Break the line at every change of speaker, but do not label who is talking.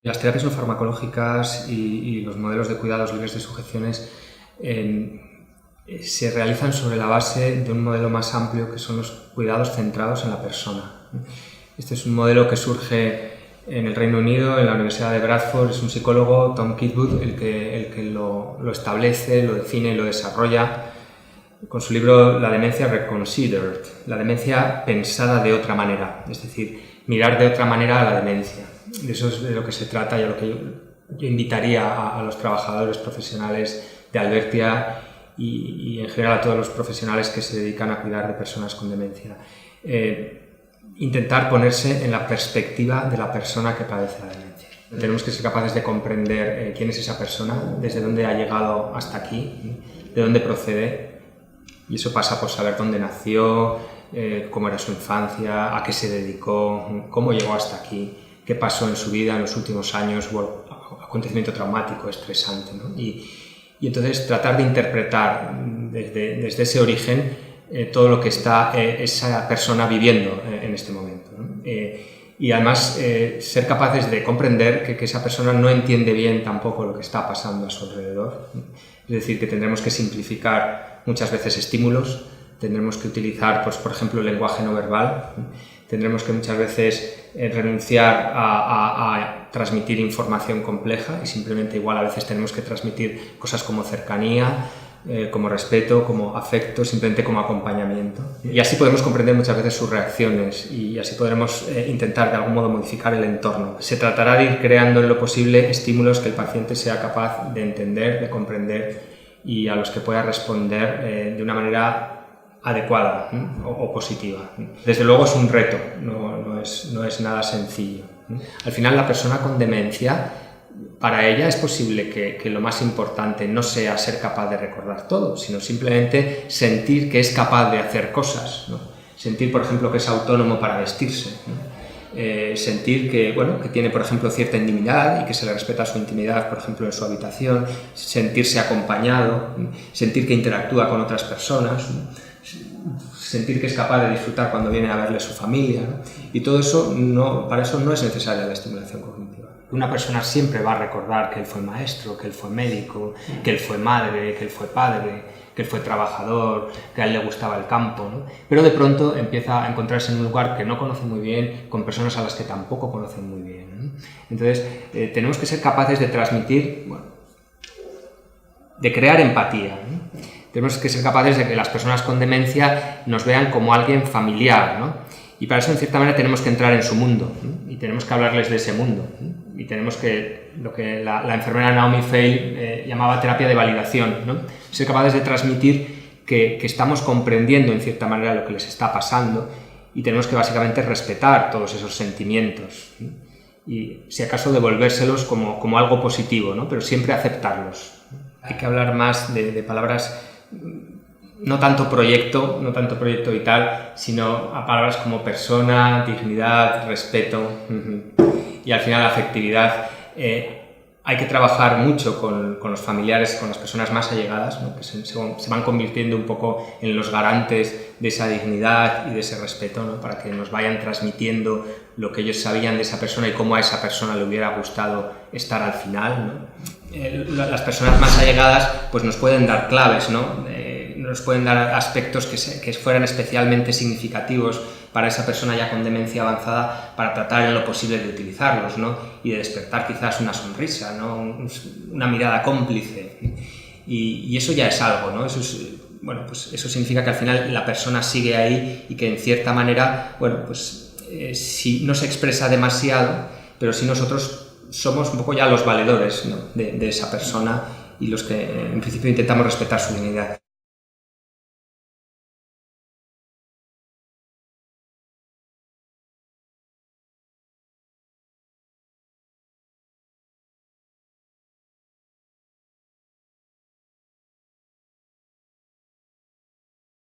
Las terapias no farmacológicas y los modelos de cuidados libres de sujeciones se realizan sobre la base de un modelo más amplio que son los cuidados centrados en la persona. Este es un modelo que surge en el Reino Unido, en la Universidad de Bradford. Es un psicólogo, Tom Kitwood, el que lo establece, lo define y lo desarrolla con su libro La demencia reconsidered, la demencia pensada de otra manera, es decir, mirar de otra manera a la demencia. De eso es de lo que se trata y a lo que yo invitaría a los trabajadores profesionales de Albertia y en general a todos los profesionales que se dedican a cuidar de personas con demencia. Intentar ponerse en la perspectiva de la persona que padece la demencia. Tenemos que ser capaces de comprender quién es esa persona, desde dónde ha llegado hasta aquí, de dónde procede, y eso pasa por saber dónde nació, cómo era su infancia, a qué se dedicó, cómo llegó hasta aquí, qué pasó en su vida en los últimos años, o acontecimiento traumático, estresante, ¿no? Y entonces tratar de interpretar desde ese origen todo lo que está esa persona viviendo en este momento, ¿no? Y además ser capaces de comprender que esa persona no entiende bien tampoco lo que está pasando a su alrededor. Es decir, que tendremos que simplificar muchas veces estímulos, tendremos que utilizar, pues, por ejemplo, el lenguaje no verbal, tendremos que muchas veces renunciar a transmitir información compleja y simplemente igual a veces tenemos que transmitir cosas como cercanía, como respeto, como afecto, simplemente como acompañamiento. Y así podemos comprender muchas veces sus reacciones y así podremos intentar de algún modo modificar el entorno. Se tratará de ir creando en lo posible estímulos que el paciente sea capaz de entender, de comprender y a los que pueda responder de una manera adecuada o positiva. Desde luego es un reto, no es nada sencillo. Al final la persona con demencia, para ella es posible que lo más importante no sea ser capaz de recordar todo, sino simplemente sentir que es capaz de hacer cosas, ¿no? Sentir, por ejemplo, que es autónomo para vestirse, ¿no? Sentir que tiene, por ejemplo, cierta intimidad y que se le respeta su intimidad, por ejemplo, en su habitación, sentirse acompañado, sentir que interactúa con otras personas, ¿no? Sentir que es capaz de disfrutar cuando viene a verle su familia, ¿no? Y todo eso, para eso no es necesaria la estimulación cognitiva. Una persona siempre va a recordar que él fue maestro, que él fue médico, que él fue madre, que él fue padre, que él fue trabajador, que a él le gustaba el campo, ¿no? Pero de pronto empieza a encontrarse en un lugar que no conoce muy bien, con personas a las que tampoco conocen muy bien, ¿no? Entonces, tenemos que ser capaces de transmitir, de crear empatía, ¿no? Tenemos que ser capaces de que las personas con demencia nos vean como alguien familiar, ¿no? Y para eso, en cierta manera, tenemos que entrar en su mundo, ¿no? Y tenemos que hablarles de ese mundo, ¿no? Y tenemos que, lo que la enfermera Naomi Feil llamaba terapia de validación, ¿no? Ser capaces de transmitir que estamos comprendiendo, en cierta manera, lo que les está pasando y tenemos que, básicamente, respetar todos esos sentimientos, ¿no? Y, si acaso, devolvérselos como algo positivo, ¿no? Pero siempre aceptarlos. Hay que hablar más de palabras, no tanto proyecto vital, sino a palabras como persona, dignidad, respeto y al final afectividad. Hay que trabajar mucho con los familiares, con las personas más allegadas, ¿no? Que se van convirtiendo un poco en los garantes de esa dignidad y de ese respeto, ¿no? Para que nos vayan transmitiendo lo que ellos sabían de esa persona y cómo a esa persona le hubiera gustado estar al final, ¿no? Las personas más allegadas pues nos pueden dar claves, ¿no? Nos pueden dar aspectos que fueran especialmente significativos para esa persona ya con demencia avanzada para tratar en lo posible de utilizarlos, ¿no? Y de despertar quizás una sonrisa, ¿no? Una mirada cómplice. Y eso ya es algo, ¿no? Eso eso significa que al final la persona sigue ahí y que en cierta manera, si no se expresa demasiado, pero si nosotros somos un poco ya los valedores, ¿no? de esa persona y los que en principio intentamos respetar su dignidad.